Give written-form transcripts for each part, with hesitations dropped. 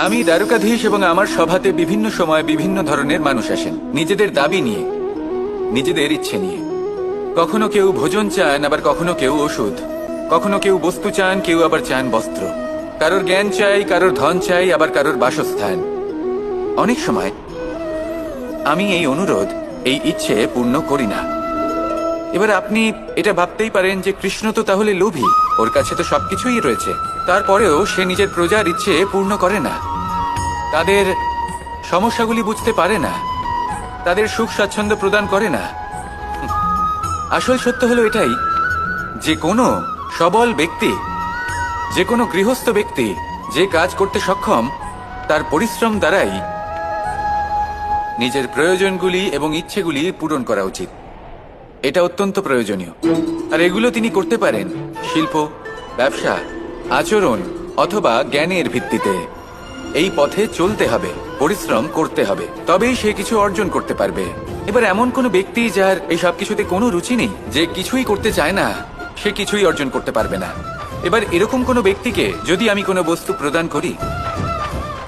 আমি দ্বারকাধীশ এবং আমার সভাতে বিভিন্ন সময় বিভিন্ন ধরনের মানুষ আসেন নিজেদের দাবি নিয়ে, নিজেদের ইচ্ছে নিয়ে। কখনো কেউ ভোজন চান, আবার কখনো কেউ ওষুধ। কখনো কেউ বস্তু চান, কেউ আবার চান বস্ত্র। কারোর জ্ঞান চাই, কারোর ধন চাই, আবার কারোর বাসস্থান। অনেক সময় আমি এই অনুরোধ, এই ইচ্ছে পূর্ণ করি না। এবার আপনি এটা ভাবতেই পারেন যে কৃষ্ণ তো তাহলে লোভী, ওর কাছে তো সবকিছুই রয়েছে, তারপরেও সে নিজের প্রজার ইচ্ছে পূর্ণ করে না, তাদের সমস্যাগুলি বুঝতে পারে না, তাদের সুখ স্বাচ্ছন্দ্য প্রদান করে না। আসল সত্য হলো এটাই যে কোনো সবল ব্যক্তি, যে কোনো গৃহস্থ ব্যক্তি যে কাজ করতে সক্ষম, তার পরিশ্রম দ্বারাই নিজের প্রয়োজনগুলি এবং ইচ্ছেগুলি পূরণ করা উচিত। এটা অত্যন্ত প্রয়োজনীয়। আর এগুলো তিনি করতে পারেন শিল্প, ব্যবসা, আচরণ অথবা জ্ঞানের ভিত্তিতে। এই পথে চলতে হবে, পরিশ্রম করতে হবে, তবেই সে কিছু অর্জন করতে পারবে। এবার এমন কোনো ব্যক্তি যার এই সব কিছুতে কোনো রুচি নেই, যে কিছুই করতে চায় না, সে কিছুই অর্জন করতে পারবে না। এবার এরকম কোনো ব্যক্তিকে যদি আমি কোনো বস্তু প্রদান করি,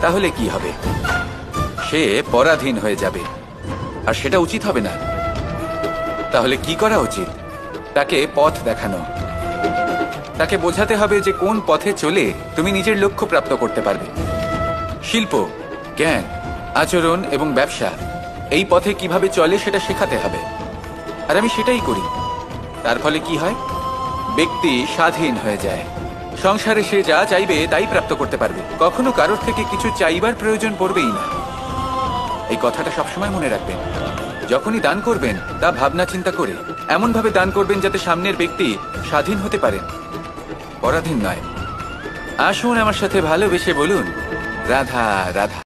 তাহলে কি হবে? সে পরাধীন হয়ে যাবে, আর সেটা উচিত হবে না। তাহলে কি করা উচিত? তাকে পথ দেখানো, তাকে বোঝাতে হবে যে কোন পথে চলে তুমি নিজের লক্ষ্য প্রাপ্ত করতে পারবে। শিল্প, জ্ঞান, আচরণ এবং ব্যবসা, এই পথে কিভাবে চলে সেটা শেখাতে হবে। আর আমি সেটাই করি। তার ফলে কি হয়? ব্যক্তি স্বাধীন হয়ে যায়। সংসারে সে যা চাইবে তাই প্রাপ্ত করতে পারবে, কখনো কারোর থেকে কিছু চাইবার প্রয়োজন পড়বেই না। এই কথাটা সবসময় মনে রাখবেন। যখনই দান করবেন তা ভাবনা চিন্তা করে এমন ভাবে দান করবেন যাতে সামনের ব্যক্তি স্বাধীন হতে পারেন, পরাধীন নয়। আসুন আমার সাথে ভালোবেসে বলুন, রাধা রাধা।